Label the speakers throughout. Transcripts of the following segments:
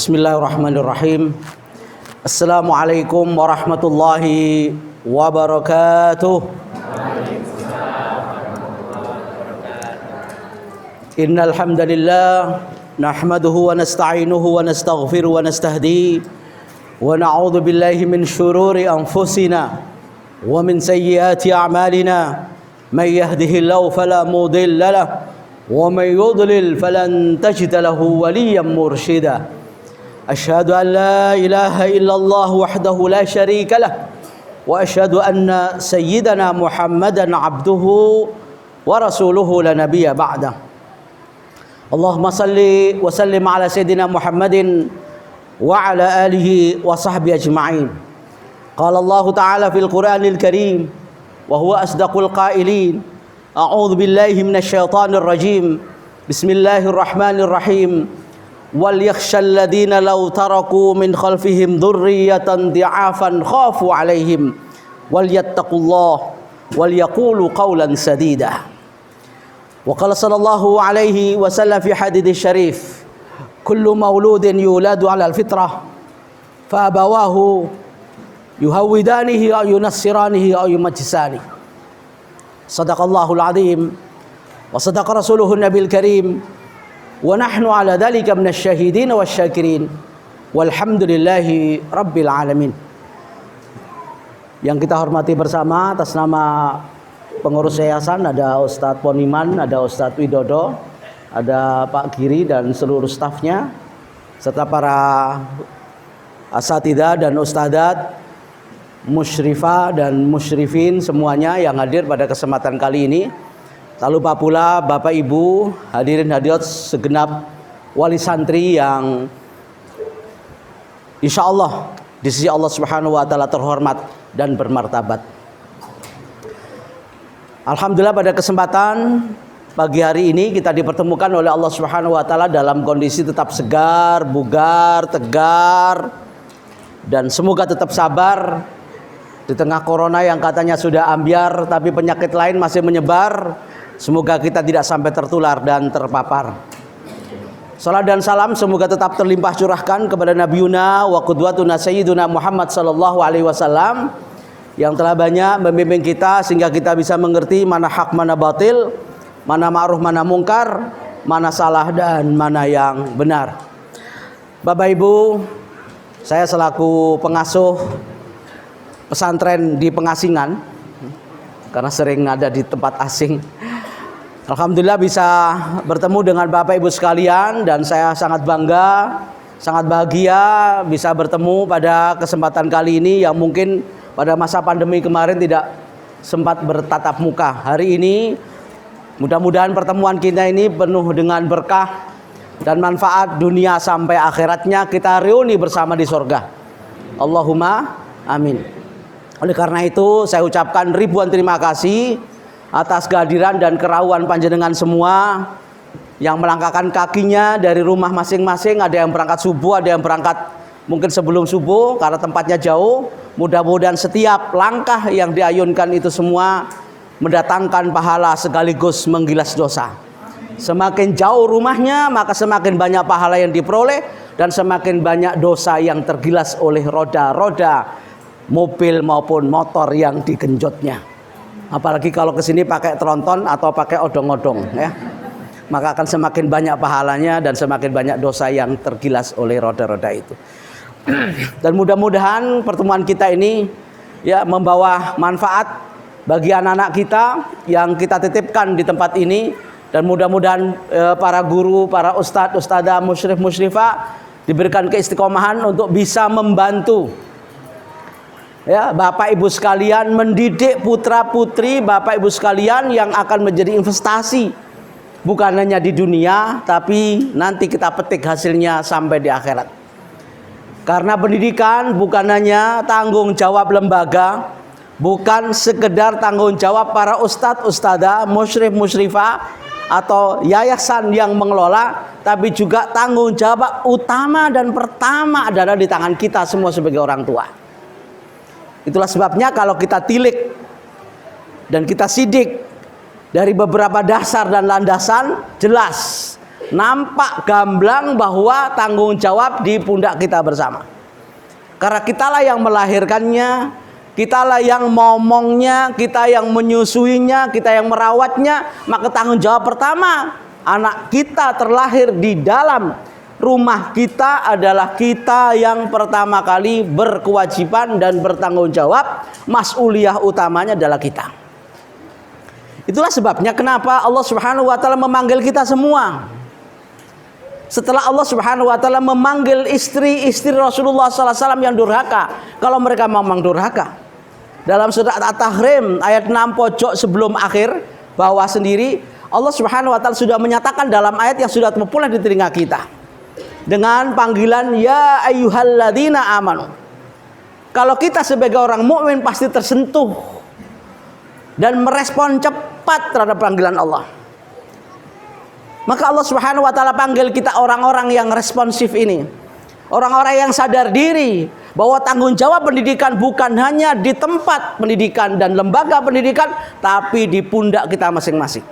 Speaker 1: Bismillahirrahmanirrahim. Assalamualaikum warahmatullahi wabarakatuh. Innal hamdalillah nahmaduhu wa nasta'inuhu wa nastaghfiruhu wa nastahdi wa na'udzu billahi min shururi anfusina wa min sayyiati a'malina. May yahdihillahu fala mudilla lahu wa may yudlil falan tajid lahu waliyyan mursyida. أشهد أن لا إله إلا الله وحده لا شريك له وأشهد أن سيدنا محمدا عبده ورسوله لا نبي بعده اللهم صل وسلم على سيدنا محمد وعلى آله وصحبه أجمعين قال الله تعالى في القرآن الكريم وهو أصدق القائلين أعوذ بالله من الشيطان الرجيم بسم الله الرحمن الرحيم وَلْيَخْشَى الَّذِينَ لَوْ تَرَكُوا مِنْ خَلْفِهِمْ ذُرِّيَّةً ضِعَافًا خَافُوا عَلَيْهِمْ وَلْيَتَّقُوا اللَّهَ وَلْيَقُولُوا قَوْلًا سَدِيدًا. وقال صلى الله عليه وسلم في حديث الشريف كل مولود يولد على الفطرة فأبواه يهودانه أو ينصرانه أو يمجسانه. صدق الله العظيم وصدق رسوله النبي الكريم wa nahnu ala dzalika minasyahidin wasyakirin walhamdulillahi rabbil alamin. Yang kita hormati bersama atas nama pengurus yayasan ada Ustadz Poniman, ada Ustadz Widodo, ada Pak Giri dan seluruh stafnya, serta para asatidzah dan ustadzat, musyrifah dan musyrifin semuanya yang hadir pada kesempatan kali ini. Tak lupa pula Bapak Ibu, hadirin hadirat segenap wali santri yang insya Allah di sisi Allah Subhanahu wa Ta'ala terhormat dan bermartabat. Alhamdulillah pada kesempatan pagi hari ini kita dipertemukan oleh Allah Subhanahu wa Ta'ala dalam kondisi tetap segar, bugar, tegar, dan semoga tetap sabar di tengah corona yang katanya sudah ambyar tapi penyakit lain masih menyebar. Semoga kita tidak sampai tertular dan terpapar. Salam dan salam semoga tetap terlimpah curahkan kepada Nabiuna wa qudwatuna Sayyiduna Muhammad sallallahu alaihi wasallam yang telah banyak membimbing kita sehingga kita bisa mengerti mana hak, mana batil, mana ma'ruf, mana mungkar, mana salah dan mana yang benar. Bapak Ibu, saya selaku pengasuh pesantren di pengasingan karena sering ada di tempat asing. Alhamdulillah bisa bertemu dengan Bapak Ibu sekalian dan saya sangat bangga, sangat bahagia bisa bertemu pada kesempatan kali ini yang mungkin pada masa pandemi kemarin tidak sempat bertatap muka. Hari ini mudah-mudahan pertemuan kita ini penuh dengan berkah dan manfaat dunia sampai akhiratnya kita reuni bersama di surga. Allahumma amin. Oleh karena itu saya ucapkan ribuan terima kasih atas kehadiran dan kerawan panjenengan semua yang melangkahkan kakinya dari rumah masing-masing. Ada yang berangkat subuh, ada yang berangkat mungkin sebelum subuh karena tempatnya jauh. Mudah-mudahan setiap langkah yang diayunkan itu semua mendatangkan pahala sekaligus menggilas dosa. Semakin jauh rumahnya maka semakin banyak pahala yang diperoleh dan semakin banyak dosa yang tergilas oleh roda-roda mobil maupun motor yang digenjotnya. Apalagi kalau kesini pakai tronton atau pakai odong-odong ya, maka akan semakin banyak pahalanya dan semakin banyak dosa yang tergilas oleh roda-roda itu. Dan mudah-mudahan pertemuan kita ini ya membawa manfaat bagi anak-anak kita yang kita titipkan di tempat ini, dan mudah-mudahan para guru, para ustadz, ustadzah, musyrif, musyrifah diberikan keistiqomahan untuk bisa membantu ya Bapak Ibu sekalian mendidik putra putri Bapak Ibu sekalian yang akan menjadi investasi bukan hanya di dunia tapi nanti kita petik hasilnya sampai di akhirat. Karena pendidikan bukan hanya tanggung jawab lembaga, bukan sekedar tanggung jawab para ustadz, ustadzah, musyrif, musyrifah atau yayasan yang mengelola, tapi juga tanggung jawab utama dan pertama adalah di tangan kita semua sebagai orang tua. Itulah sebabnya kalau kita tilik dan kita sidik dari beberapa dasar dan landasan, jelas nampak gamblang bahwa tanggung jawab di pundak kita bersama. Karena kitalah yang melahirkannya, kitalah yang momongnya, kita yang menyusuinya, kita yang merawatnya. Maka tanggung jawab pertama, anak kita terlahir di dalam rumah kita adalah kita yang pertama kali berkewajiban dan bertanggung jawab. Mas'uliyah utamanya adalah kita. Itulah sebabnya kenapa Allah Subhanahu wa taala memanggil kita semua. Setelah Allah Subhanahu wa taala memanggil istri-istri Rasulullah sallallahu alaihi wasallam yang durhaka, kalau mereka memang durhaka. Dalam surat At-Tahrim ayat 6 pojok sebelum akhir bawah sendiri, Allah Subhanahu wa taala sudah menyatakan dalam ayat yang sudah populer di telinga kita dengan panggilan ya ayyuhalladzina amanu. Kalau kita sebagai orang mukmin pasti tersentuh dan merespon cepat terhadap panggilan Allah. Maka Allah Subhanahu wa taala panggil kita orang-orang yang responsif ini. Orang-orang yang sadar diri bahwa tanggung jawab pendidikan bukan hanya di tempat pendidikan dan lembaga pendidikan, tapi di pundak kita masing-masing.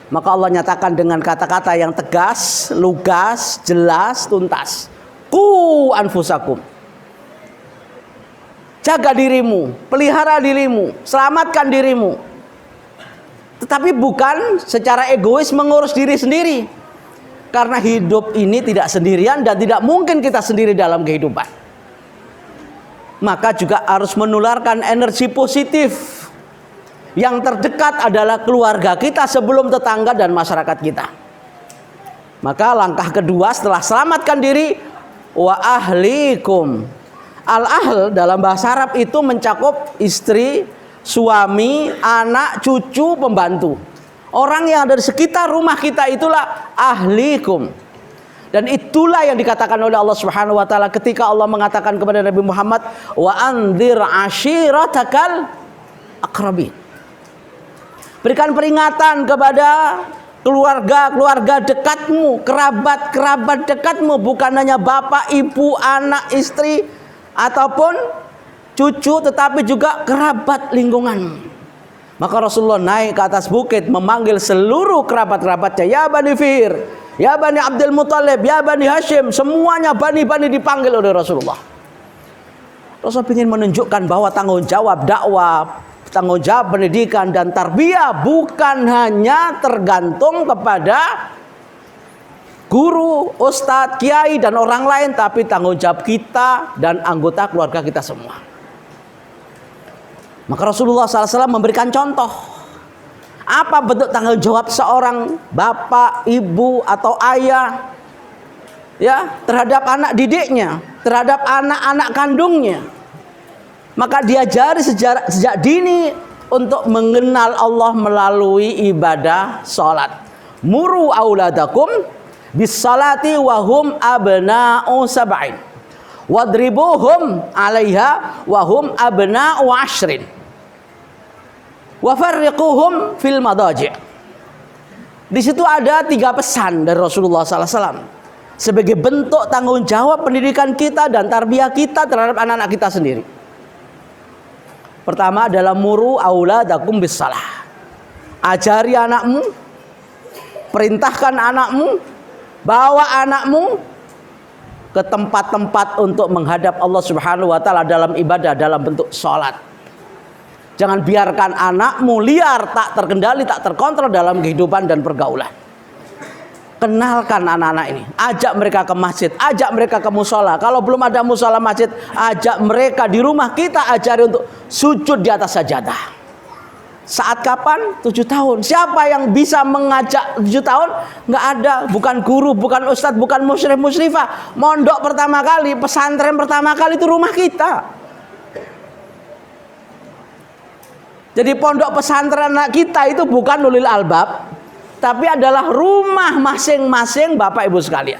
Speaker 1: Maka Allah nyatakan dengan kata-kata yang tegas, lugas, jelas, tuntas. Qu anfusakum. Jaga dirimu, pelihara dirimu, selamatkan dirimu. Tetapi bukan secara egois mengurus diri sendiri. Karena hidup ini tidak sendirian dan tidak mungkin kita sendiri dalam kehidupan. Maka juga harus menularkan energi positif. Yang terdekat adalah keluarga kita sebelum tetangga dan masyarakat kita. Maka langkah kedua setelah selamatkan diri, wa ahlikum. Al-ahl dalam bahasa Arab itu mencakup istri, suami, anak, cucu, pembantu. Orang yang ada di sekitar rumah kita itulah ahlikum. Dan itulah yang dikatakan oleh Allah Subhanahu wa taala ketika Allah mengatakan kepada Nabi Muhammad, wa anzir ashiratakal aqrabin. Berikan peringatan kepada keluarga-keluarga dekatmu, kerabat-kerabat dekatmu, bukan hanya bapak, ibu, anak, istri ataupun cucu, tetapi juga kerabat lingkungan. Maka Rasulullah naik ke atas bukit memanggil seluruh kerabat-kerabatnya, ya Bani Fihir, ya Bani Abdul Muthalib, ya Bani Hashim, semuanya bani-bani dipanggil oleh Rasulullah. Rasul ingin menunjukkan bahwa tanggung jawab dakwah, tanggung jawab pendidikan dan tarbiyah bukan hanya tergantung kepada guru, ustadz, kiai dan orang lain, tapi tanggung jawab kita dan anggota keluarga kita semua. Maka Rasulullah SAW memberikan contoh apa bentuk tanggung jawab seorang bapak, ibu atau ayah ya terhadap anak didiknya, terhadap anak-anak kandungnya. Maka diajari sejak dini untuk mengenal Allah melalui ibadah salat. Muru auladakum bis salati wa hum abna'u sab'in wadribuhum 'alaiha wa hum abna'u 'ashrin wa farriquhum fil madaji'. Di situ ada 3 pesan dari Rasulullah SAW sebagai bentuk tanggung jawab pendidikan kita dan tarbiyah kita terhadap anak-anak kita sendiri. Pertama adalah muru auladakum bis salah. Ajari anakmu, perintahkan anakmu, bawa anakmu ke tempat-tempat untuk menghadap Allah Subhanahu wa taala dalam ibadah dalam bentuk salat. Jangan biarkan anakmu liar, tak terkendali, tak terkontrol dalam kehidupan dan pergaulan. Kenalkan anak-anak ini, ajak mereka ke masjid, ajak mereka ke musola. Kalau belum ada musola masjid, ajak mereka di rumah kita, ajari untuk sujud di atas sajadah. Saat kapan? 7 tahun. Siapa yang bisa mengajak 7 tahun? Nggak ada. Bukan guru, bukan ustadz, bukan musyrif, musyrifah. Mondok pertama kali, pesantren pertama kali itu rumah kita. Jadi pondok pesantren anak kita itu bukan ulil albab, tapi adalah rumah masing-masing bapak ibu sekalian.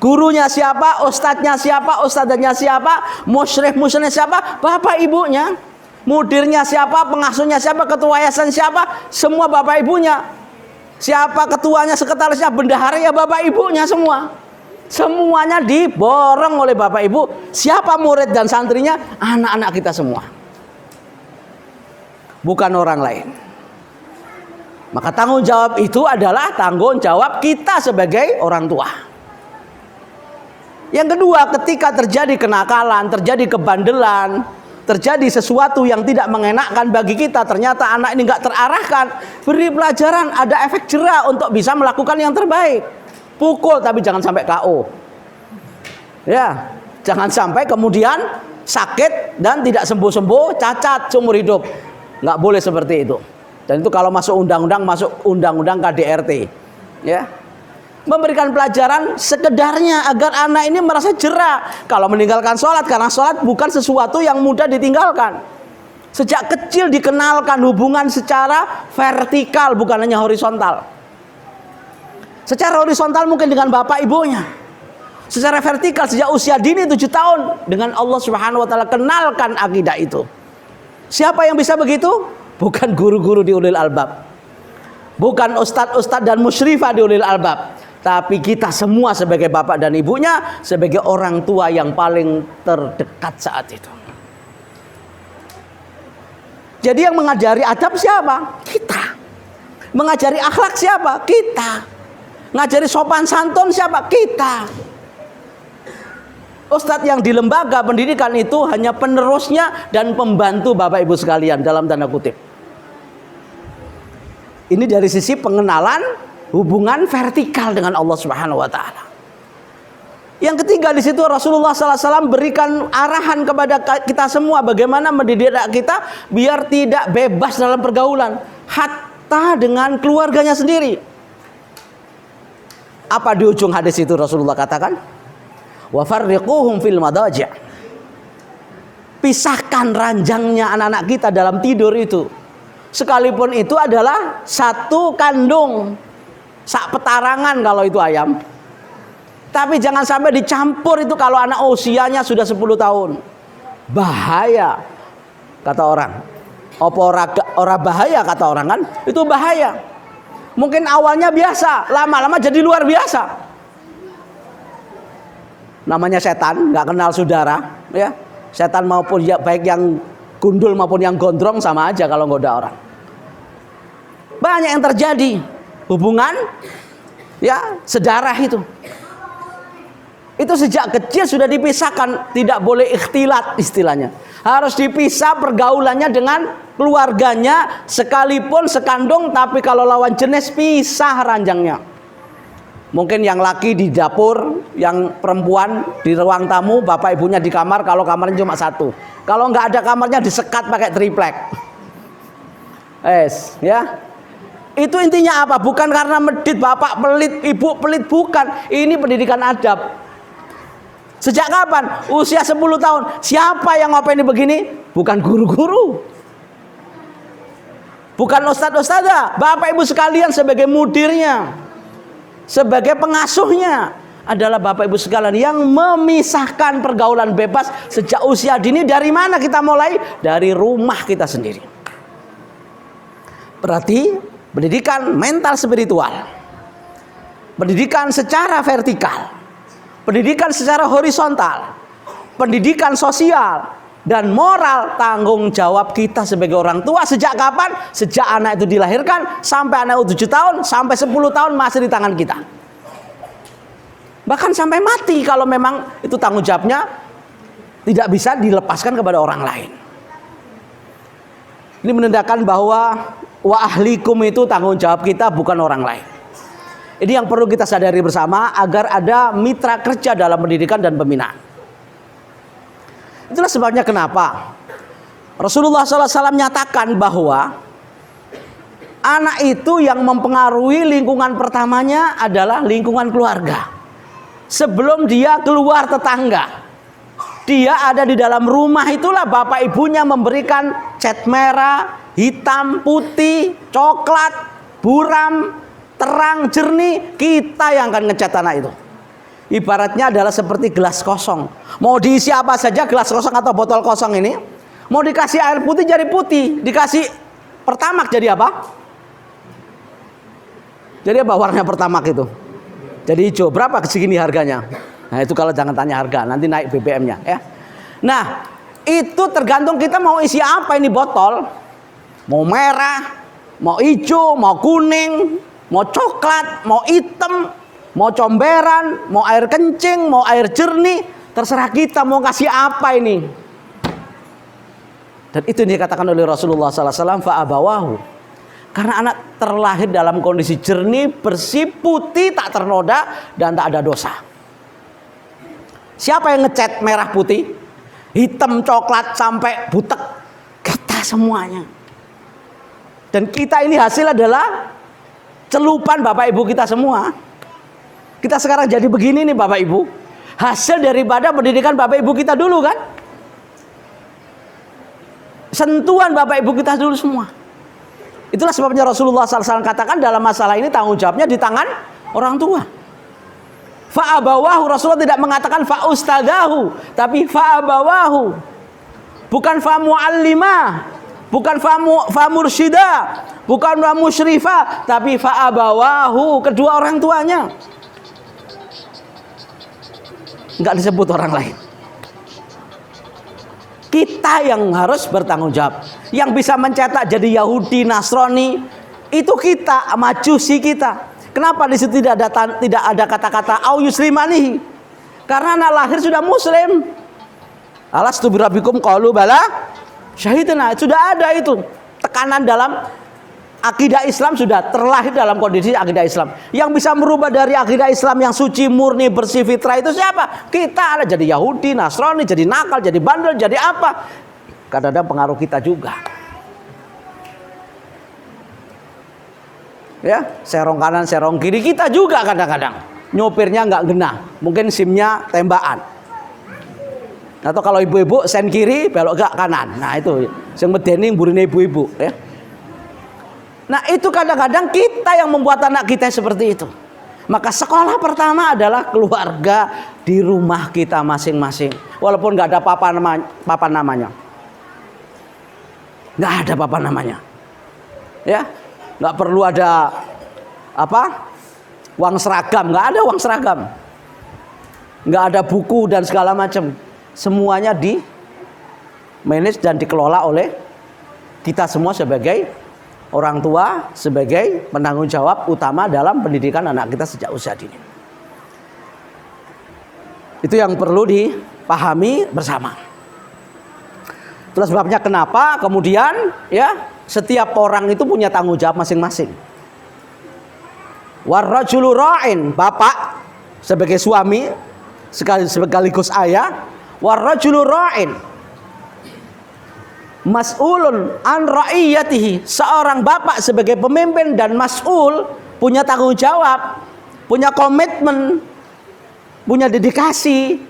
Speaker 1: Gurunya siapa, ustadznya siapa, ustadzanya siapa, musyrif-musyrifnya siapa, bapak ibunya. Mudirnya siapa, pengasuhnya siapa, ketua yayasan siapa, semua bapak ibunya. Siapa ketuanya, sekretarisnya, bendaharanya, bapak ibunya semua. Semuanya diborong oleh bapak ibu. Siapa murid dan santrinya? Anak-anak kita semua, bukan orang lain. Maka tanggung jawab itu adalah tanggung jawab kita sebagai orang tua. Yang kedua, ketika terjadi kenakalan, terjadi kebandelan, terjadi sesuatu yang tidak mengenakkan bagi kita, ternyata anak ini nggak terarahkan, beri pelajaran, ada efek jera untuk bisa melakukan yang terbaik. Pukul tapi jangan sampai KO. Ya, jangan sampai kemudian sakit dan tidak sembuh-sembuh, cacat seumur hidup. Nggak boleh seperti itu. Dan itu kalau masuk undang-undang KDRT. Ya. Memberikan pelajaran sekedarnya agar anak ini merasa jera kalau meninggalkan sholat, karena sholat bukan sesuatu yang mudah ditinggalkan. Sejak kecil dikenalkan hubungan secara vertikal, bukan hanya horizontal. Secara horizontal mungkin dengan bapak ibunya, secara vertikal sejak usia dini 7 tahun dengan Allah Subhanahu wa taala kenalkan akidah itu. Siapa yang bisa begitu? Bukan guru-guru di ulil albab, bukan ustadz-ustadz dan musyrifah di ulil albab, tapi kita semua sebagai bapak dan ibunya, sebagai orang tua yang paling terdekat saat itu. Jadi yang mengajari adab siapa? Kita. Mengajari akhlak siapa? Kita. Ngajari sopan santun siapa? Kita. Ustadz yang di lembaga pendidikan itu hanya penerusnya dan pembantu bapak ibu sekalian dalam tanda kutip. Ini dari sisi pengenalan hubungan vertikal dengan Allah Subhanahu wa taala. Yang ketiga di situ Rasulullah SAW berikan arahan kepada kita semua bagaimana mendidik kita biar tidak bebas dalam pergaulan, hatta dengan keluarganya sendiri. Apa di ujung hadis itu Rasulullah katakan? Wa farriquhum fil madaji'. Pisahkan ranjangnya anak-anak kita dalam tidur itu. Sekalipun itu adalah satu kandung, sak petarangan kalau itu ayam. Tapi jangan sampai dicampur itu kalau anak usianya sudah 10 tahun. Bahaya kata orang. Apa ora bahaya kata orang kan? Itu bahaya. Mungkin awalnya biasa, lama-lama jadi luar biasa. Namanya setan, nggak kenal saudara, ya. Setan maupun ya, baik yang gundul maupun yang gondrong sama aja kalau ngoda orang. Banyak yang terjadi hubungan ya sedarah itu. Itu sejak kecil sudah dipisahkan, tidak boleh ikhtilat istilahnya. Harus dipisah pergaulannya dengan keluarganya, sekalipun sekandung, tapi kalau lawan jenis pisah ranjangnya. Mungkin yang laki di dapur, yang perempuan di ruang tamu, bapak ibunya di kamar kalau kamarnya cuma satu. Kalau nggak ada kamarnya disekat pakai triplek. Ya. Itu intinya apa? Bukan karena medit, bapak pelit, ibu pelit, bukan. Ini pendidikan adab. Sejak kapan? Usia 10 tahun. Siapa yang ngopeni begini? Bukan guru-guru, bukan ustadz-ustadzah, bapak ibu sekalian sebagai mudirnya, sebagai pengasuhnya adalah bapak ibu sekalian yang memisahkan pergaulan bebas sejak usia dini. Dari mana kita mulai? Dari rumah kita sendiri. Berarti pendidikan mental spiritual, pendidikan secara vertikal, pendidikan secara horizontal, pendidikan sosial dan moral, tanggung jawab kita sebagai orang tua. Sejak kapan? Sejak anak itu dilahirkan sampai anak 7 tahun, sampai 10 tahun masih di tangan kita. Bahkan sampai mati kalau memang itu tanggung jawabnya tidak bisa dilepaskan kepada orang lain. Ini menandakan bahwa wa ahlikum itu tanggung jawab kita, bukan orang lain. Ini yang perlu kita sadari bersama agar ada mitra kerja dalam pendidikan dan pembinaan. Itulah sebabnya kenapa Rasulullah SAW nyatakan bahwa anak itu yang mempengaruhi lingkungan pertamanya adalah lingkungan keluarga. Sebelum dia keluar tetangga, dia ada di dalam rumah, itulah bapak ibunya memberikan cat merah, hitam, putih, coklat, buram, terang, jernih. Kita yang akan ngecat anak itu. Ibaratnya adalah seperti gelas kosong. Mau diisi apa saja gelas kosong atau botol kosong ini. Mau dikasih air putih jadi putih, dikasih pertamak jadi apa? Jadi apa warnanya pertamak itu? Jadi hijau. Berapa segini harganya? Nah itu kalau jangan tanya harga, nanti naik BBM-nya ya. Nah itu tergantung kita mau isi apa ini botol. Mau merah, mau hijau, mau kuning, mau coklat, mau hitam, mau comberan, mau air kencing, mau air jernih, terserah kita mau kasih apa ini. Dan itu yang dikatakan oleh Rasulullah SAW, fa'abawahu. Karena anak terlahir dalam kondisi jernih, bersih, putih, tak ternoda, dan tak ada dosa. Siapa yang ngecat merah putih, hitam, coklat, sampai butek? Kita semuanya. Dan kita ini hasil adalah celupan Bapak Ibu kita semua. Kita sekarang jadi begini nih Bapak Ibu, hasil daripada pendidikan Bapak Ibu kita dulu kan. Sentuhan Bapak Ibu kita dulu semua. Itulah sebabnya Rasulullah SAW katakan dalam masalah ini tanggung jawabnya di tangan orang tua. Fa'abawahu, Rasulullah tidak mengatakan fa'ustadahu, tapi fa'abawahu. Bukan fa'mu'allimah, bukan fa'mursyida, bukan fa'musyrifah, tapi fa'abawahu, kedua orang tuanya. Enggak disebut orang lain. Kita yang harus bertanggung jawab. Yang bisa mencetak jadi Yahudi, Nasrani, itu kita, Majusi kita. Kenapa di situ tidak ada kata-kata au yuslimanihi? Karena anak lahir sudah muslim. Alastu birabbikum qalu bala syahidna. Sudah ada itu. Tekanan dalam akidah Islam sudah terlahir dalam kondisi akidah Islam. Yang bisa merubah dari akidah Islam yang suci, murni, bersih, fitrah itu siapa? Kita ada jadi Yahudi, Nasrani, jadi nakal, jadi bandel, jadi apa? Kadang-kadang pengaruh kita juga. Ya, serong kanan, serong kiri kita juga kadang-kadang. Nyopirnya nggak genah, mungkin SIM-nya tembakan. Atau kalau ibu-ibu sen kiri, belok gak kanan. Nah itu, yang medeni burine ibu-ibu. Ya. Nah itu kadang-kadang kita yang membuat anak kita seperti itu. Maka sekolah pertama adalah keluarga di rumah kita masing-masing. Walaupun nggak ada papa namanya, nggak ada papa namanya, ya, nggak perlu ada apa, uang seragam, nggak ada uang seragam, nggak ada buku dan segala macam. Semuanya di manage dan dikelola oleh kita semua sebagai orang tua, sebagai penanggung jawab utama dalam pendidikan anak kita sejak usia dini. Itu yang perlu dipahami bersama. Itulah sebabnya kenapa kemudian ya setiap orang itu punya tanggung jawab masing-masing. Warrajulu ra'in, bapak sebagai suami sekaligus ayah. Warrajulu ra'in, mas'ulun an ra'iyatihi, seorang bapak sebagai pemimpin dan mas'ul punya tanggung jawab, punya komitmen, punya dedikasi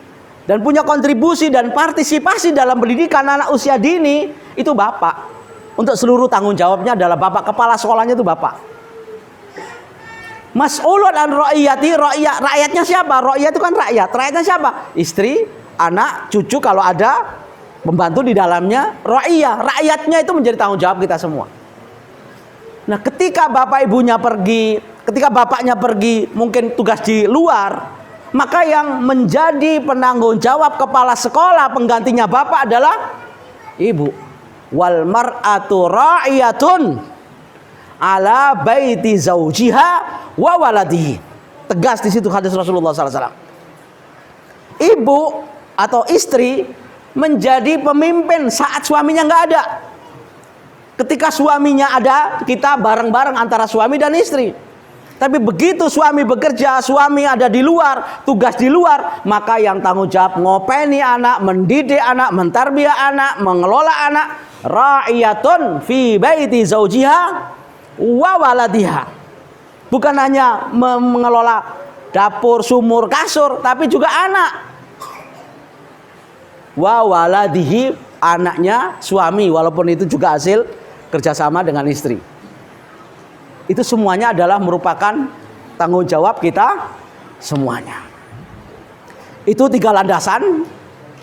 Speaker 1: dan punya kontribusi dan partisipasi dalam pendidikan anak usia dini. Itu bapak. Untuk seluruh tanggung jawabnya adalah bapak, kepala sekolahnya itu bapak. Mas'ulun an ra'iyatihi, rakyatnya siapa? Ra'iyat itu kan rakyat. Rakyatnya siapa? Istri, anak, cucu kalau ada, pembantu di dalamnya, rakyatnya itu menjadi tanggung jawab kita semua. Nah, ketika bapak ibunya pergi, ketika bapaknya pergi, mungkin tugas di luar, maka yang menjadi penanggung jawab kepala sekolah penggantinya bapak adalah ibu. Wal mar'atu ra'iyatun ala baiti zaujiha wa waladihi. Tegas di situ hadis Rasulullah SAW. Ibu atau istri menjadi pemimpin saat suaminya nggak ada. Ketika suaminya ada, kita bareng-bareng antara suami dan istri. Tapi begitu suami bekerja, suami ada di luar, tugas di luar, maka yang tanggung jawab ngopeni anak, mendidik anak, mentarbiyah anak, mengelola anak, ra'iyatun fi baiti zaujiha wa waladiha. Bukan hanya mengelola dapur, sumur, kasur, tapi juga anak. Wa waladihi, anaknya suami, walaupun itu juga hasil kerjasama dengan istri. Itu semuanya adalah merupakan tanggung jawab kita semuanya. Itu 3 landasan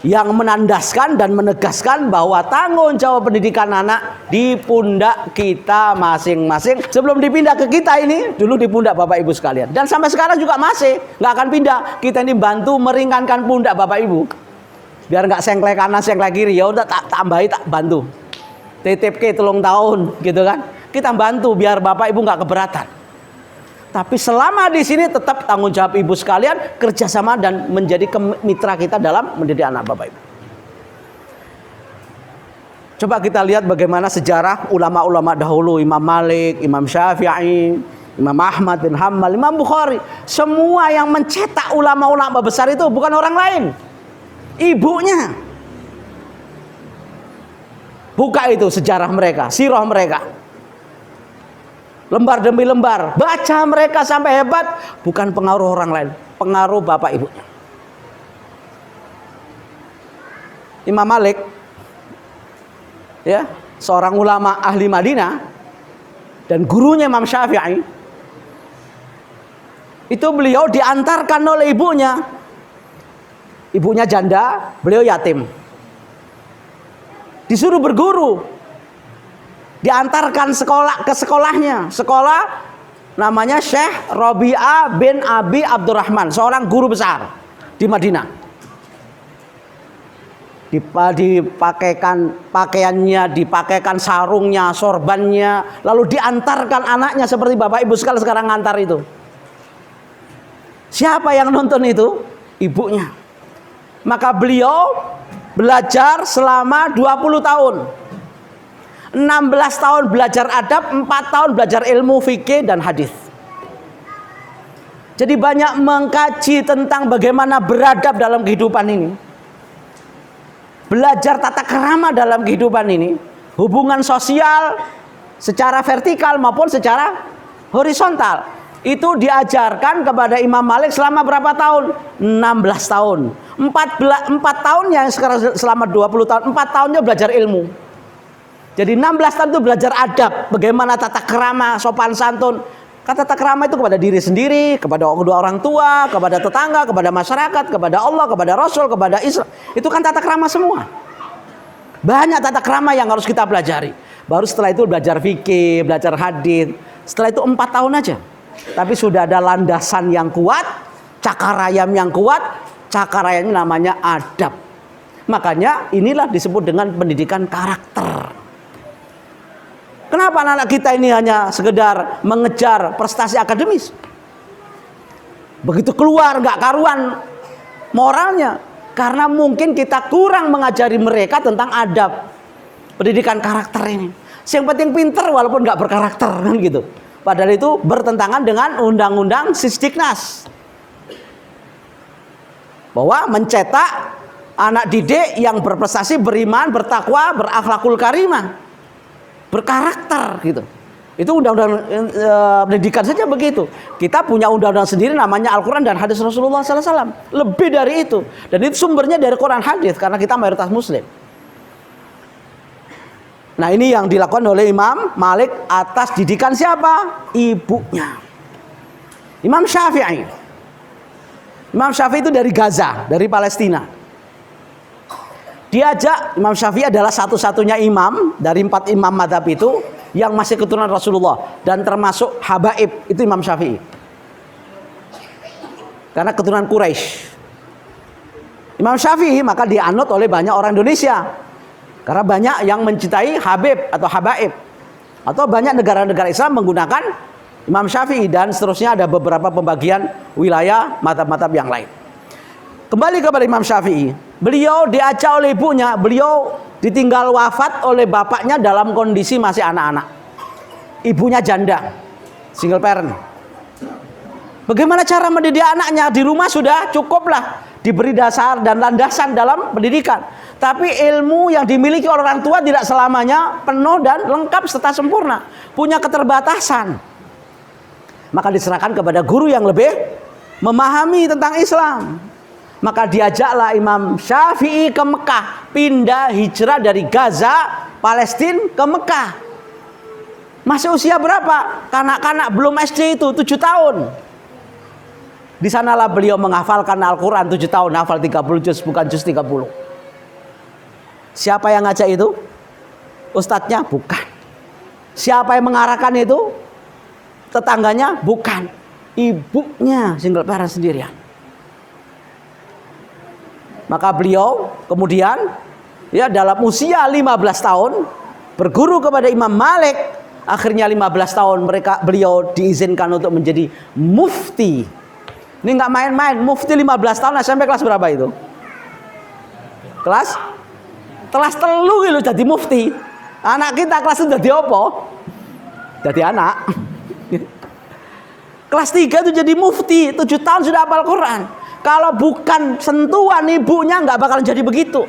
Speaker 1: yang menandaskan dan menegaskan bahwa tanggung jawab pendidikan anak di pundak kita masing-masing. Sebelum dipindah ke kita ini, dulu di pundak Bapak Ibu sekalian. Dan sampai sekarang juga masih, nggak akan pindah. Kita ini bantu meringankan pundak Bapak Ibu. Biar nggak sengklek kanan, sengklek kiri, ya udah tak tambahi, tak bantu. Titip ke 3 tahun, gitu kan? kita bantu biar bapak ibu nggak keberatan. Tapi selama di sini tetap tanggung jawab ibu sekalian, kerjasama dan menjadi mitra kita dalam mendidik anak bapak ibu. Coba kita lihat bagaimana sejarah ulama-ulama dahulu, Imam Malik, Imam Syafi'i, Imam Ahmad bin Hanbal, Imam Bukhari. Semua yang mencetak ulama-ulama besar itu bukan orang lain, ibunya. Buka itu sejarah mereka, sirah mereka. Lembar demi lembar, baca mereka sampai hebat. Bukan pengaruh orang lain, pengaruh bapak ibunya. Imam Malik, ya, seorang ulama ahli Madinah dan gurunya Imam Syafi'i, itu beliau diantarkan oleh ibunya. Ibunya janda, beliau yatim. Disuruh berguru. Diantarkan ke sekolahnya. Sekolah namanya Syekh Rabi'ah bin Abi Abdurrahman, seorang guru besar di Madinah. Dipakaikan pakaiannya, dipakaikan sarungnya, sorbannya, lalu diantarkan anaknya seperti bapak ibu sekalian sekarang ngantar itu. Siapa yang nonton itu? Ibunya. Maka beliau belajar selama 20 tahun. 16 tahun belajar adab, 4 tahun belajar ilmu fikih dan hadis. Jadi banyak mengkaji tentang bagaimana beradab dalam kehidupan ini. Belajar tata krama dalam kehidupan ini. Hubungan sosial secara vertikal maupun secara horizontal. Itu diajarkan kepada Imam Malik selama berapa tahun? 16 tahun. 4 tahun yang sekarang selama 20 tahun. 4 tahunnya belajar ilmu. Jadi 16 tahun itu belajar adab, bagaimana tata krama, sopan santun. Kata tata krama itu kepada diri sendiri, kepada kedua orang tua, kepada tetangga, kepada masyarakat, kepada Allah, kepada Rasul, kepada Islam. Itu kan tata krama semua. Banyak tata krama yang harus kita pelajari. Baru setelah itu belajar fikih, belajar hadis. Setelah itu 4 tahun aja. Tapi sudah ada landasan yang kuat, cakarayam yang kuat. Cakarayam namanya adab. Makanya inilah disebut dengan pendidikan karakter. Kenapa anak-anak kita ini hanya sekedar mengejar prestasi akademis? Begitu keluar nggak karuan moralnya. Karena mungkin kita kurang mengajari mereka tentang adab, pendidikan karakter ini. Yang penting pinter walaupun nggak berkarakter kan gitu. Padahal itu bertentangan dengan undang-undang Sisdiknas. Bahwa mencetak anak didik yang berprestasi, beriman, bertakwa, berakhlakul karimah, berkarakter gitu. Itu undang-undang pendidikan saja begitu. Kita punya undang-undang sendiri namanya Al-Quran dan hadis Rasulullah SAW. Lebih dari itu. Dan itu sumbernya dari Quran hadis karena kita mayoritas Muslim. Nah ini yang dilakukan oleh Imam Malik atas didikan siapa? Ibunya. Imam Syafi'i. Imam Syafi'i itu dari Gaza, dari Palestina. Diajak, Imam Syafi'i adalah satu-satunya imam dari 4 imam madhab itu yang masih keturunan Rasulullah dan termasuk habaib, itu Imam Syafi'i. Karena keturunan Quraisy. Imam Syafi'i maka dianut oleh banyak orang Indonesia. Karena banyak yang mencintai habib atau habaib. Atau banyak negara-negara Islam menggunakan Imam Syafi'i dan seterusnya ada beberapa pembagian wilayah madhab-madhab yang lain. Kembali kepada Imam Syafi'i. Beliau diajak oleh ibunya, beliau ditinggal wafat oleh bapaknya dalam kondisi masih anak-anak. Ibunya janda, single parent. Bagaimana cara mendidik anaknya? Di rumah sudah cukuplah diberi dasar dan landasan dalam pendidikan. Tapi ilmu yang dimiliki orang tua tidak selamanya penuh dan lengkap serta sempurna. Punya keterbatasan. Maka diserahkan kepada guru yang lebih memahami tentang Islam. Maka diajaklah Imam Syafi'i ke Mekah, pindah hijrah dari Gaza, Palestina ke Mekah. Masih usia berapa? Kanak-kanak belum SD itu 7 tahun. Di sanalah beliau menghafalkan Al-Quran 7 tahun, hafal 30 juz, bukan juz 30. Siapa yang ngajak itu? Ustadznya? Bukan. Siapa yang mengarahkan itu? Tetangganya? Bukan. Ibunya single parent sendirian. Maka beliau kemudian ya dalam usia 15 tahun berguru kepada Imam Malik Akhirnya 15 tahun beliau diizinkan untuk menjadi mufti. Ini nggak main-main, mufti 15 tahun SMP kelas berapa itu? Kelas telu gitu jadi mufti. Anak kita kelas itu jadi apa? Jadi anak. Kelas 3 itu jadi mufti, 7 tahun sudah hafal Quran. Kalau bukan sentuhan ibunya nggak bakalan jadi begitu.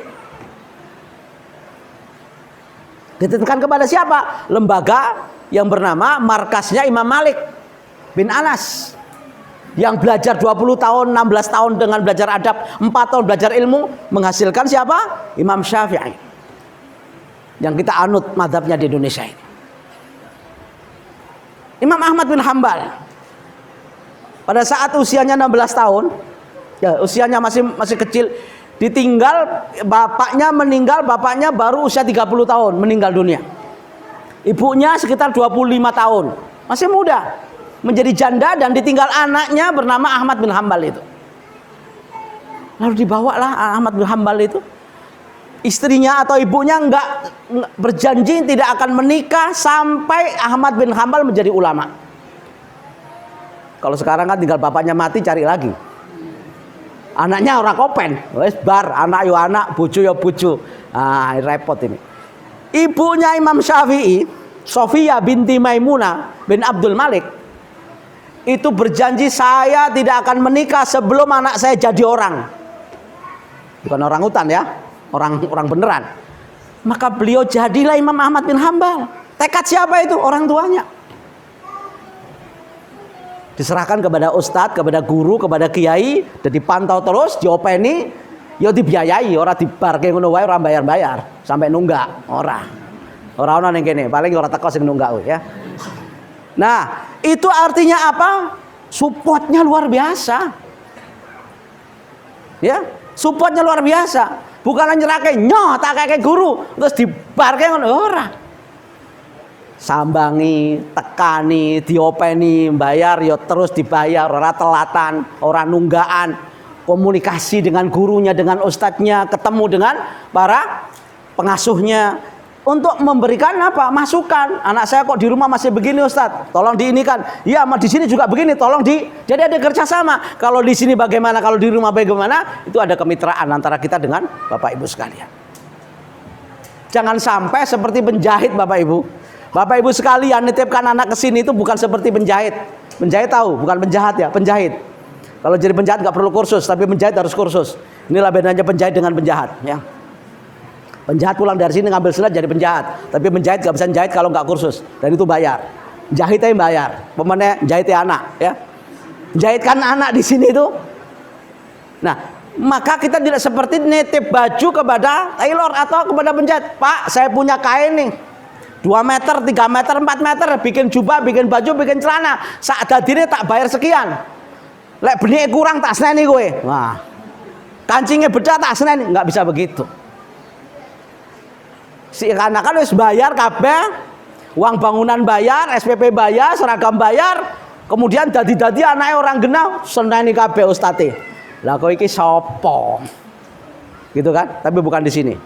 Speaker 1: Dititipkan kepada siapa? Lembaga yang bernama markasnya Imam Malik bin Anas. Yang belajar 20 tahun, 16 tahun dengan belajar adab, 4 tahun belajar ilmu, menghasilkan siapa? Imam Syafi'i. Yang kita anut mazhabnya di Indonesia ini. Imam Ahmad bin Hambal. Pada saat usianya 16 tahun, ya usianya masih kecil, ditinggal bapaknya baru usia 30 tahun meninggal dunia. Ibunya sekitar 25 tahun, masih muda, menjadi janda dan ditinggal anaknya bernama Ahmad bin Hambal itu. Lalu dibawalah Ahmad bin Hambal itu. Istrinya atau ibunya enggak berjanji tidak akan menikah sampai Ahmad bin Hambal menjadi ulama. Kalau sekarang kan tinggal bapaknya mati cari lagi. Anaknya orang kopen, wes bar, anak yo anak, bojo yo bojo. Ah, repot ini. Ibunya Imam Syafi'i, Sofia binti Maimunah bin Abdul Malik, itu berjanji saya tidak akan menikah sebelum anak saya jadi orang. Bukan orang hutan ya, orang beneran. Maka beliau jadilah Imam Ahmad bin Hambal. Tekad siapa itu? Orang tuanya. Diserahkan kepada ustadz, kepada guru, kepada kiai, dan dipantau terus, diopeni, ya dibiayai, orang dibarke ngono wae, orang bayar-bayar sampai nunggak, orang ono ning kene, paling orang teko sing nunggak ya. Nah, itu artinya apa? Supportnya luar biasa. Ya, supportnya luar biasa. Bukan nyerake nyoh tak kayak guru, terus dibarke ngono ora. Sambangi, tekani, diopeni, bayar ya terus dibayar, ora telatan, ora nunggaan, komunikasi dengan gurunya, dengan ustadznya, ketemu dengan para pengasuhnya untuk memberikan apa? Masukan. Anak saya kok di rumah masih begini ustadz, tolong diinikan. Ya, di sini juga begini, tolong jadi ada kerjasama. Kalau di sini bagaimana, kalau di rumah bagaimana, itu ada kemitraan antara kita dengan Bapak Ibu sekalian. Jangan sampai seperti penjahit Bapak Ibu. Bapak Ibu sekalian, nitipkan anak ke sini itu bukan seperti penjahit. Penjahit tahu, bukan penjahat ya, penjahit. Kalau jadi penjahat nggak perlu kursus, tapi penjahit harus kursus. Inilah bedanya penjahit dengan penjahat. Ya. Penjahat pulang dari sini ngambil silat jadi penjahat, tapi penjahit nggak bisa jahit kalau nggak kursus, dan itu bayar. Jahitnya yang bayar, pemenang jahitnya anak. Ya. Jahitkan anak di sini itu. Nah, maka kita tidak seperti nitip baju kepada tailor atau kepada penjahit. Pak, saya punya kain nih. 2 meter, 3 meter, 4 meter, bikin jubah, bikin baju, bikin celana. Saat dadine tak bayar sekian. Lek benih kurang tak seneni kowe. Wah. Kancingnya beda tak seneni, nggak bisa begitu. Si anak kan harus bayar kabeh, uang bangunan bayar, SPP bayar, seragam bayar, kemudian dadi anaknya orang genah seneni kabeh ustate. Lah kowe iki sapa? Gitu kan? Tapi bukan di sini.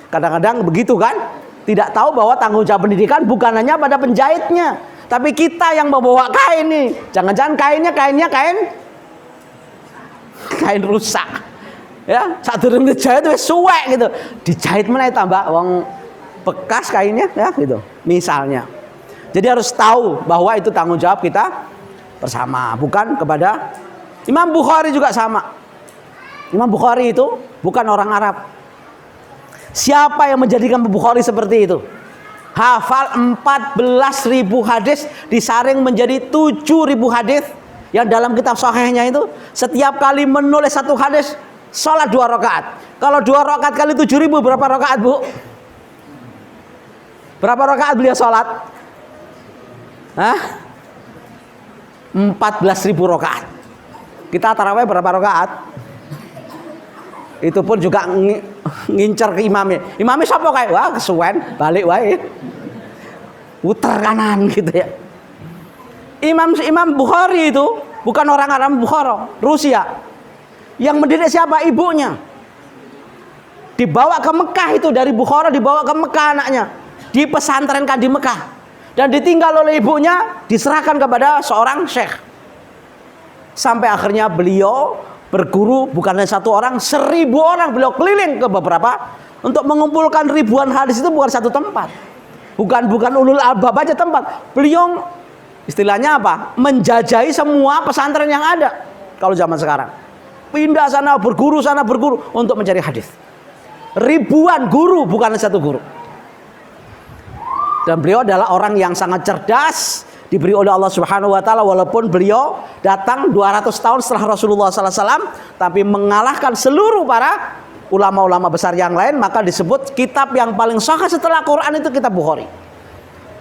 Speaker 1: Kadang-kadang begitu kan? Tidak tahu bahwa tanggung jawab pendidikan bukan hanya pada penjahitnya, tapi kita yang membawa kain nih. Jangan-jangan kainnya kain rusak. Ya, saat durung dijahit wis suwek gitu. Dijahit meneh tambah wong bekas kainnya ya gitu. Misalnya. Jadi harus tahu bahwa itu tanggung jawab kita bersama, bukan kepada Imam Bukhari juga sama. Imam Bukhari itu bukan orang Arab. Siapa yang menjadikan Bukhari seperti itu? Hafal 14.000 hadis disaring menjadi 7.000 hadis yang dalam kitab sahihnya itu setiap kali menulis satu hadis salat 2 rakaat. Kalau 2 rakaat kali 7.000 berapa rakaat, Bu? Berapa rakaat beliau salat? Hah? 14.000 rakaat. Kita tarawih berapa rakaat? Itu pun juga ngincer ke imamnya. Imamnya siapa kayak? Wah, kesuwen, balik wae. Puter kanan gitu ya. Imam Bukhari itu bukan orang Arab, Bukhara, Rusia. Yang mendidik siapa? Ibunya. Dibawa ke Mekah itu, dari Bukhara dibawa ke Mekah anaknya. Dipesantrenkan di Mekah. dan ditinggal oleh ibunya, diserahkan kepada seorang syekh. Sampai akhirnya beliau berguru bukan hanya satu orang, 1000 orang. Beliau keliling ke beberapa untuk mengumpulkan ribuan hadis. Itu bukan satu tempat, bukan ulul albab aja tempat. Beliau istilahnya apa? Menjajahi semua pesantren yang ada. Kalau zaman sekarang pindah sana berguru untuk mencari hadis. Ribuan guru, bukan satu guru. Dan beliau adalah orang yang sangat cerdas, diberi oleh Allah Subhanahu wa taala, walaupun beliau datang 200 tahun setelah Rasulullah sallallahu alaihi wasallam, tapi mengalahkan seluruh para ulama-ulama besar yang lain. Maka disebut kitab yang paling sahih setelah Quran itu kitab Bukhari.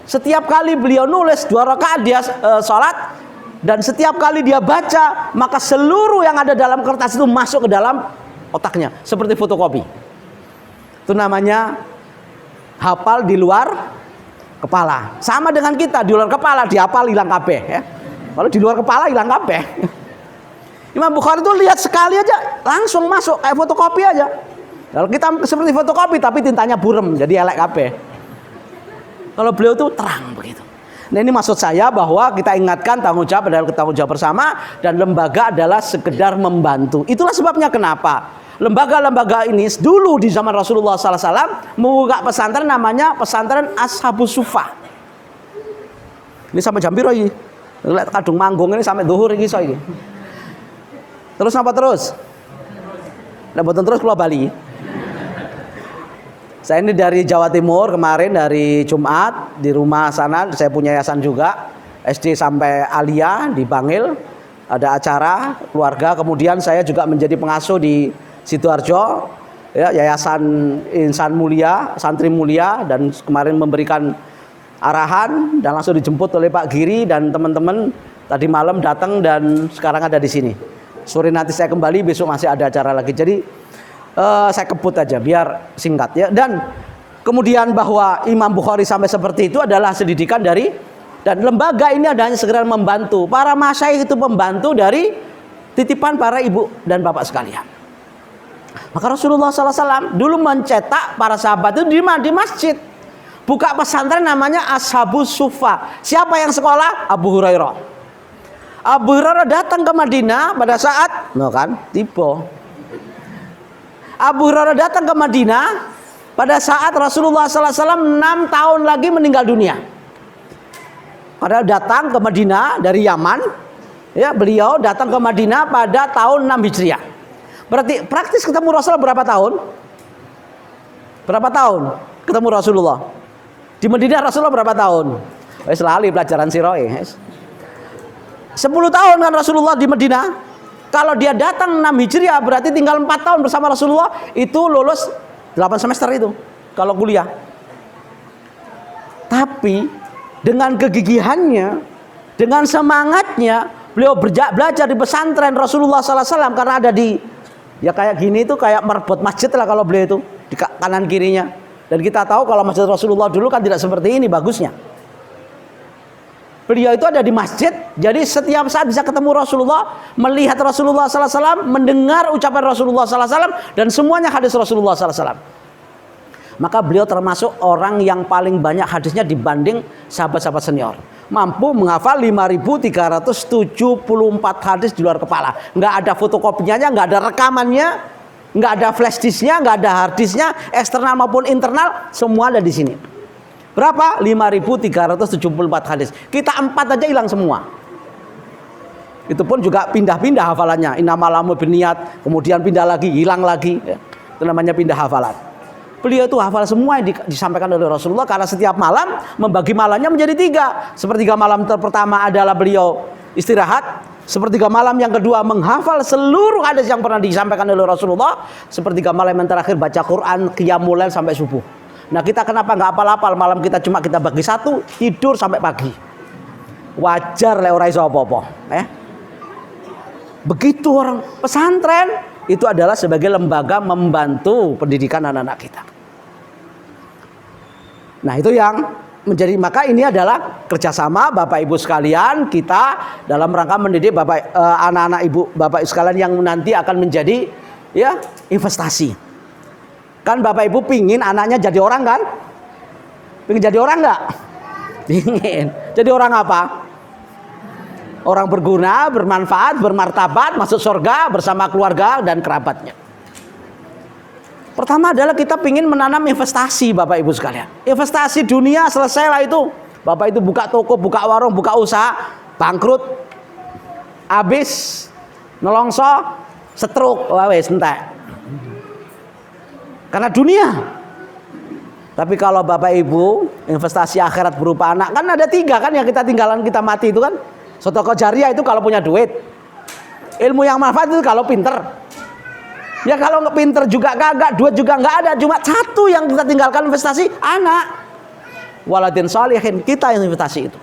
Speaker 1: Setiap kali beliau nulis 2 rakaat dia salat, dan setiap kali dia baca, maka seluruh yang ada dalam kertas itu masuk ke dalam otaknya seperti fotokopi. Itu namanya hafal di luar kepala. Sama dengan kita, di luar kepala dihafal hilang kabeh ya. Kalau di luar kepala hilang kabeh. Imam Bukhari itu lihat sekali aja langsung masuk kayak fotokopi aja. Kalau kita seperti fotokopi tapi tintanya burem jadi elek kabeh. Kalau beliau itu terang begitu. Nah, ini maksud saya bahwa kita ingatkan tanggung jawab adalah tanggung jawab bersama, dan lembaga adalah sekedar membantu. Itulah sebabnya kenapa lembaga-lembaga ini dulu di zaman Rasulullah SAW membuka pesantren namanya pesantren Ashabus Suffah. Ini sampai jam piro iki? Lihat kadung manggung ini sampai zuhur iki iso iki. Terus apa terus? Lah mboten terus kula Bali. Saya ini dari Jawa Timur, kemarin dari Jumat di rumah sana, saya punya yayasan juga, SD sampai Alia di Bangil, ada acara keluarga. Kemudian saya juga menjadi pengasuh di Sidoarjo, ya, Yayasan Insan Mulia, Santri Mulia, dan kemarin memberikan arahan dan langsung dijemput oleh Pak Giri dan teman-teman tadi malam datang dan sekarang ada di sini. Sore nanti saya kembali, besok masih ada acara lagi. Jadi saya kebut aja biar singkat ya. Dan kemudian bahwa Imam Bukhari sampai seperti itu adalah didikan dari, dan lembaga ini adanya segera membantu. Para masyayikh itu membantu dari titipan para ibu dan bapak sekalian. Maka Rasulullah SAW dulu mencetak para sahabat itu di masjid. Buka pesantren namanya Ashabus Suffah. Siapa yang sekolah? Abu Hurairah. Abu Hurairah datang ke Madinah pada saat, no kan, tiba. Abu Hurairah datang ke Madinah pada saat Rasulullah SAW 6 tahun lagi meninggal dunia. Padahal datang ke Madinah dari Yaman, ya, beliau datang ke Madinah pada tahun 6 Hijriah. Berarti praktis ketemu Rasulullah berapa tahun? Berapa tahun ketemu Rasulullah? Di Madinah Rasulullah berapa tahun? Wes lali pelajaran siroe. 10 tahun kan Rasulullah di Madinah. Kalau dia datang 6 Hijriah berarti tinggal 4 tahun bersama Rasulullah. Itu lulus 8 semester itu kalau kuliah. Tapi dengan kegigihannya, dengan semangatnya, beliau belajar di pesantren Rasulullah SAW. Karena ada di, ya kayak gini itu kayak merebut masjid lah kalau beliau itu di kanan kirinya. Dan kita tahu kalau masjid Rasulullah dulu kan tidak seperti ini bagusnya. Beliau itu ada di masjid, jadi setiap saat bisa ketemu Rasulullah, melihat Rasulullah SAW, mendengar ucapan Rasulullah SAW, dan semuanya hadis Rasulullah SAW. Maka beliau termasuk orang yang paling banyak hadisnya dibanding sahabat-sahabat senior. Mampu menghafal 5.374 hadis di luar kepala. Nggak ada fotokopinya, nggak ada rekamannya, nggak ada flash disknya, nggak ada hard disknya, eksternal maupun internal, semua ada di sini. Berapa? 5.374 hadis. Kita 4 aja hilang semua. Itu pun juga pindah-pindah hafalannya. Innamalamu binniat, kemudian pindah lagi, hilang lagi. Ya. Itu namanya pindah hafalan. Beliau itu hafal semua yang disampaikan oleh Rasulullah, karena setiap malam membagi malamnya menjadi 3. Sepertiga malam pertama adalah beliau istirahat. Sepertiga malam yang kedua menghafal seluruh hadis yang pernah disampaikan oleh Rasulullah. Sepertiga malam yang terakhir baca Quran, qiyamul lail sampai subuh. Nah, kita kenapa nggak apal-apal malam kita cuma kita bagi 1, tidur sampai pagi. Wajar le ora iso apa-apa, Begitu orang pesantren itu adalah sebagai lembaga membantu pendidikan anak-anak kita. Nah, itu yang menjadi, maka ini adalah kerjasama Bapak Ibu sekalian kita dalam rangka mendidik anak-anak Ibu Bapak sekalian yang nanti akan menjadi ya investasi. Kan Bapak Ibu pingin anaknya jadi orang kan? Pingin jadi orang nggak? Ingin. Jadi orang apa? Orang berguna, bermanfaat, bermartabat, masuk surga bersama keluarga dan kerabatnya. Pertama adalah kita ingin menanam investasi, Bapak Ibu sekalian. Investasi dunia selesailah itu. Bapak itu buka toko, buka warung, buka usaha, bangkrut, habis, nelongso, stroke, wes entek. Karena dunia. Tapi kalau Bapak Ibu investasi akhirat berupa anak, kan ada 3 kan yang kita tinggalan kita mati itu kan. Sedekah jariah itu kalau punya duit. Ilmu yang manfaat itu kalau pinter. Ya kalau nggak pinter juga kagak, duit juga nggak ada, cuma 1 yang kita tinggalkan investasi, anak. Waladin sholihin, kita yang investasi itu.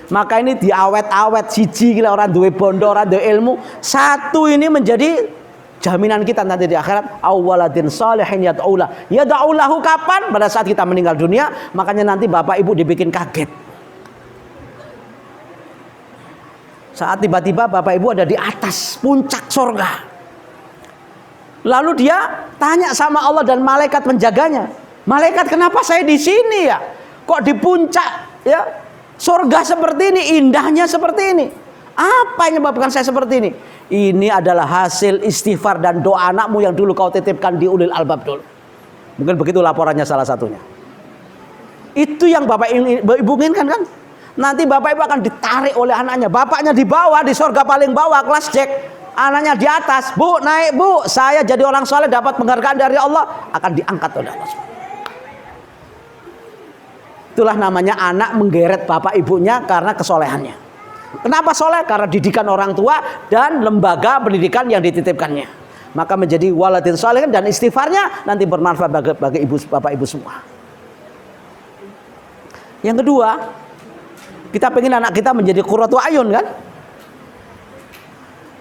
Speaker 1: Maka ini diawet-awet siji gila, orang duwe bondo, orang duwe ilmu. 1 ini menjadi jaminan kita nanti di akhirat. Awaladin sholihin yad'ulah. Yad'ulahu kapan? Pada saat kita meninggal dunia. Makanya nanti Bapak Ibu dibikin kaget. Saat tiba-tiba Bapak Ibu ada di atas puncak surga. Lalu dia tanya sama Allah dan malaikat penjaganya. Malaikat, kenapa saya di sini ya? Kok di puncak ya? Surga seperti ini, indahnya seperti ini. Apa yang menyebabkan saya seperti ini? Ini adalah hasil istighfar dan doa anakmu yang dulu kau titipkan di ulil albab dulu. Mungkin begitu laporannya salah satunya. Itu yang Bapak Ibu inginkan kan? Nanti Bapak Ibu akan ditarik oleh anaknya. Bapaknya di bawah, di surga paling bawah, kelas Jack. Anaknya di atas. Bu, naik bu. Saya jadi orang soleh, dapat penghargaan dari Allah. Akan diangkat oleh Allah. Itulah namanya anak menggeret bapak ibunya karena kesolehannya. Kenapa soleh? Karena didikan orang tua dan lembaga pendidikan yang dititipkannya. Maka menjadi waladin soleh dan istighfarnya nanti bermanfaat bagi ibu, bapak ibu semua. Yang kedua, kita pengen anak kita menjadi qurratu ayun kan?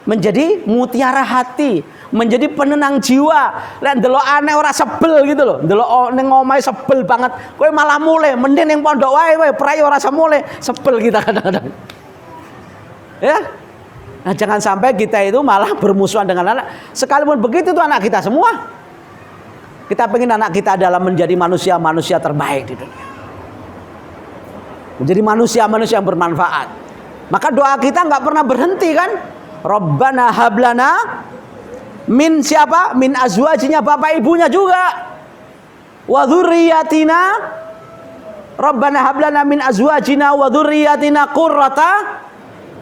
Speaker 1: Menjadi mutiara hati, menjadi penenang jiwa. Lihat ndelok aneh ora sebel gitu loh. Ndelok ning omahe sebel banget. Kowe malah mulai, mending ning pondok wae prai ora semule. Sebel kita kadang-kadang. Ya? Nah, jangan sampai kita itu malah bermusuhan dengan anak. Sekalipun begitu tuh anak kita semua. Kita pengen anak kita adalah menjadi manusia-manusia terbaik di dunia. Menjadi manusia-manusia yang bermanfaat. Maka doa kita nggak pernah berhenti kan? Rabbana hablana min siapa? Min azwajinya bapak ibunya juga. Wa dzurriyyatina. Rabbana hablana min azwajina wa dzurriyyatina qurrata.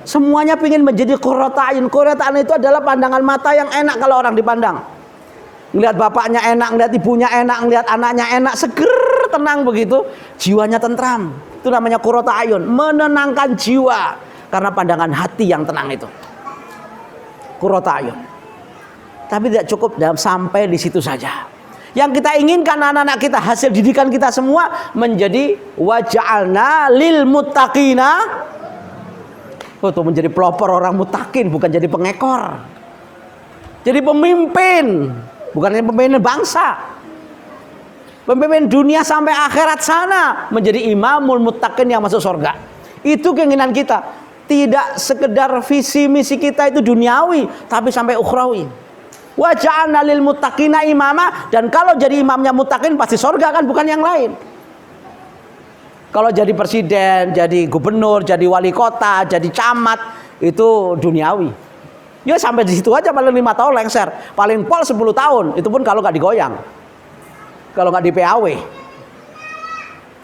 Speaker 1: Semuanya ingin menjadi qurrata ayun. Qurrata ayun itu adalah pandangan mata yang enak kalau orang dipandang. Ngelihat bapaknya enak, ngelihat ibunya enak, ngelihat anaknya enak, seger, tenang begitu, jiwanya tentram. Itu namanya qurratu ayun, menenangkan jiwa karena pandangan hati yang tenang itu. Qurratu ayun. Tapi tidak cukup sampai di situ saja. Yang kita inginkan anak-anak kita, hasil didikan kita semua menjadi waja'alna lil muttaqina. Itu menjadi pelopor orang muttaqin, bukan jadi pengekor. Jadi pemimpin, bukan hanya pemimpin bangsa. Pemimpin dunia sampai akhirat sana, menjadi imamul muttaqin yang masuk surga. Itu keinginan kita. Tidak sekedar visi misi kita itu duniawi, tapi sampai ukhrawi. Wa ja'alna lil muttaqina imama, dan kalau jadi imamnya muttaqin pasti surga kan, bukan yang lain. Kalau jadi presiden, jadi gubernur, jadi wali kota, jadi camat, itu duniawi. Ya sampai di situ aja, paling 5 tahun lengser, paling pol 10 tahun, itu pun kalau nggak digoyang. Kalau nggak di PAW.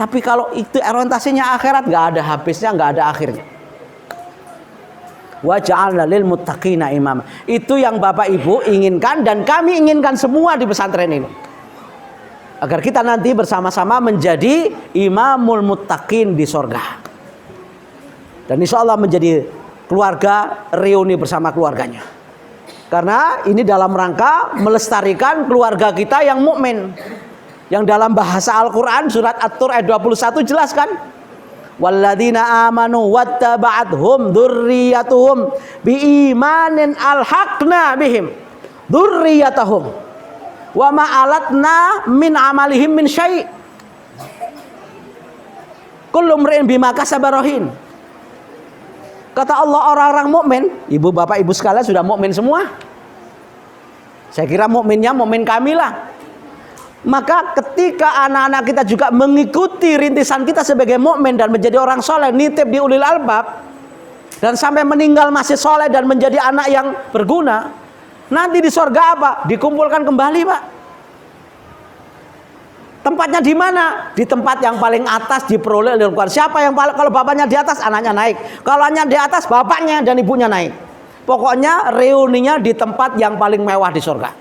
Speaker 1: Tapi kalau itu orientasinya akhirat, nggak ada habisnya, nggak ada akhirnya. Wa ja'alna lil muttaqina imama. Itu yang Bapak Ibu inginkan dan kami inginkan semua di pesantren ini. Agar kita nanti bersama-sama menjadi imamul muttaqin di surga. Dan insya Allah menjadi keluarga reuni bersama keluarganya. Karena ini dalam rangka melestarikan keluarga kita yang mukmin. Yang dalam bahasa Al-Quran surat At-Tur ayat 21 jelaskan, walladzina amanu wattaba'athum dzurriyyatuhum biimanin alhaqna bihim dzurriyyatahum wa ma alatna min amalihim min syai' kullu imrin bima kasaba rahin. Kata Allah, orang-orang mukmin, ibu bapak ibu sekalian sudah mukmin semua. Saya kira mukminnya mukmin kamilah. Maka ketika anak-anak kita juga mengikuti rintisan kita sebagai mukmin dan menjadi orang soleh, nitip di ulil albab, dan sampai meninggal masih soleh dan menjadi anak yang berguna, nanti di surga apa? Dikumpulkan kembali, Pak. Tempatnya di mana? Di tempat yang paling atas diperoleh oleh Al-Quran. Siapa yang kalau bapaknya di atas, anaknya naik. Kalau anaknya di atas, bapaknya dan ibunya naik. Pokoknya reuninya di tempat yang paling mewah di surga.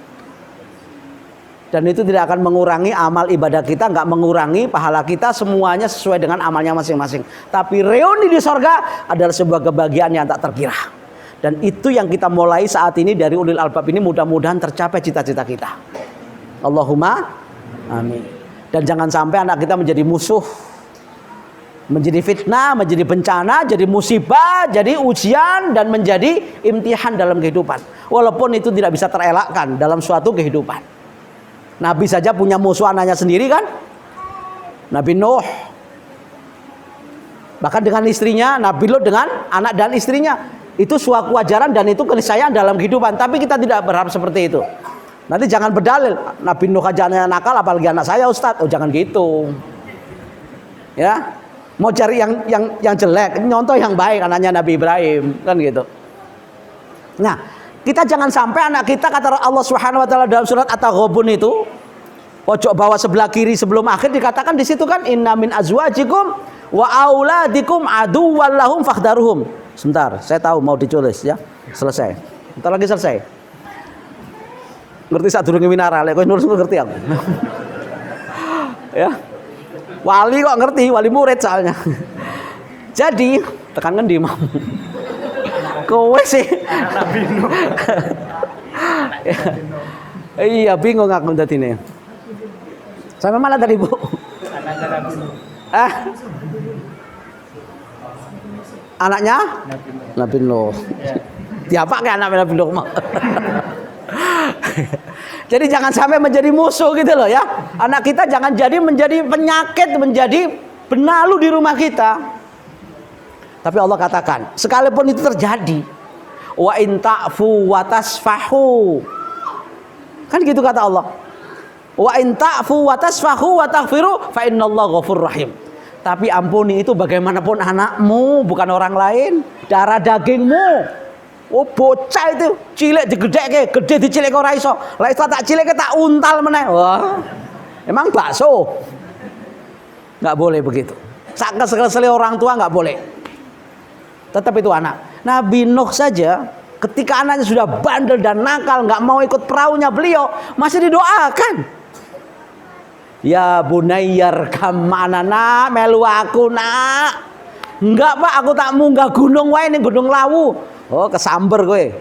Speaker 1: Dan itu tidak akan mengurangi amal ibadah kita, nggak mengurangi pahala kita, semuanya sesuai dengan amalnya masing-masing. Tapi reuni di surga adalah sebuah kebahagiaan yang tak terkira. Dan itu yang kita mulai saat ini dari ulil albab ini, mudah-mudahan tercapai cita-cita kita. Allahumma amin. Dan jangan sampai anak kita menjadi musuh, menjadi fitnah, menjadi bencana, jadi musibah, jadi ujian, dan menjadi imtihan dalam kehidupan. Walaupun itu tidak bisa terelakkan dalam suatu kehidupan. Nabi saja punya musuh anaknya sendiri kan? Nabi Nuh. Bahkan dengan istrinya, Nabi Lut dengan anak dan istrinya. Itu suatu kewajaran dan itu keniscayaan dalam kehidupan. Tapi kita tidak berharap seperti itu. Nanti jangan berdalil, Nabi Nuh aja anaknya nakal, apalagi anak saya Ustadz. Oh, jangan gitu. Ya, mau cari yang jelek, nyontoh yang baik, anaknya Nabi Ibrahim, kan gitu. Nah, kita jangan sampai anak kita, kata Allah Subhanahu wa taala dalam surat At-Taghabun itu, pojok bawah sebelah kiri sebelum akhir dikatakan di situ kan, inna min azwajikum wa auladikum aduwwan lahum fakhdaruhum. Sebentar, saya tahu mau diculis ya. Selesai. Bentar lagi selesai. Ngerti saat durunge winara, lek kowe nulis ngerti aku. Ya. Wali kok ngerti, wali murid soalnya. Jadi, tekan ngendi mau. Kowe sih Nabi Nuh. Iya, bingung aku dadine. Sampai mana tadi, Bu? Anaknya Nabi Nuh. Diapake anak Nabi Nuh mah. Jadi jangan sampai menjadi musuh gitu loh ya. Anak kita jangan jadi menjadi penyakit, menjadi benalu di rumah kita. Tapi Allah katakan, sekalipun itu terjadi, wa in ta'fu wa tasfahu. Kan gitu kata Allah. Wa in ta'fu wa tasfahu wa taghfiru fa innallaha ghafurur rahim. Tapi ampuni itu bagaimanapun anakmu, bukan orang lain, darah dagingmu. Oh, bocah itu cilik digedhekke, gede dicilik ora iso. Lah iso tak cilike tak untal meneh. Wah. Emang bakso. Enggak boleh begitu. Sak kesel-kesele orang tua enggak boleh. Tetap itu anak. Nabi Nuh saja ketika anaknya sudah bandel dan nakal, nggak mau ikut perahunya beliau, masih didoakan. Ya bunayyar kamana nak, melu aku nak. Enggak Pak, aku tak munggah gunung wae ning Gunung Lawu. Oh, kesamber gue.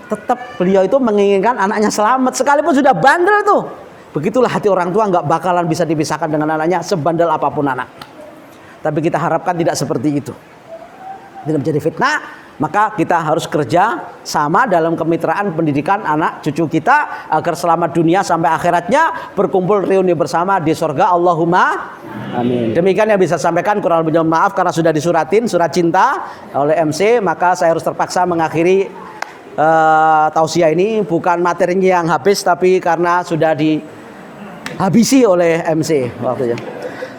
Speaker 1: Tetap beliau itu menginginkan anaknya selamat sekalipun sudah bandel tuh. Begitulah hati orang tua, nggak bakalan bisa dipisahkan dengan anaknya sebandel apapun anak. Tapi kita harapkan tidak seperti itu. Tidak menjadi fitnah, maka kita harus kerja sama dalam kemitraan pendidikan anak cucu kita agar selamat dunia sampai akhiratnya berkumpul reuni bersama di surga. Allahumma amin. Demikian yang bisa sampaikan, kurang lebihnya maaf karena sudah disuratin surat cinta oleh MC, maka saya harus terpaksa mengakhiri tausiah ini. Bukan materinya yang habis, tapi karena sudah dihabisi oleh MC waktunya.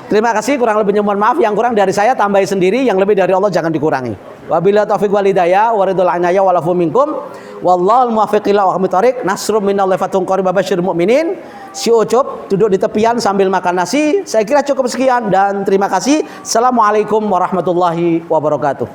Speaker 1: Terima kasih, kurang lebihnya mohon maaf. Yang kurang dari saya tambahi sendiri, yang lebih dari Allah jangan dikurangi. Wabillahi taufiq wal hidayah wa ridul anaya wal afu minkum. Wallahul muwaffiq ila aqwamit thoriq. Nasrun minallahi fathun qarib basyiril mukminin. Si Ucup duduk di tepian sambil makan nasi. Saya kira cukup sekian dan terima kasih. Assalamualaikum warahmatullahi wabarakatuh.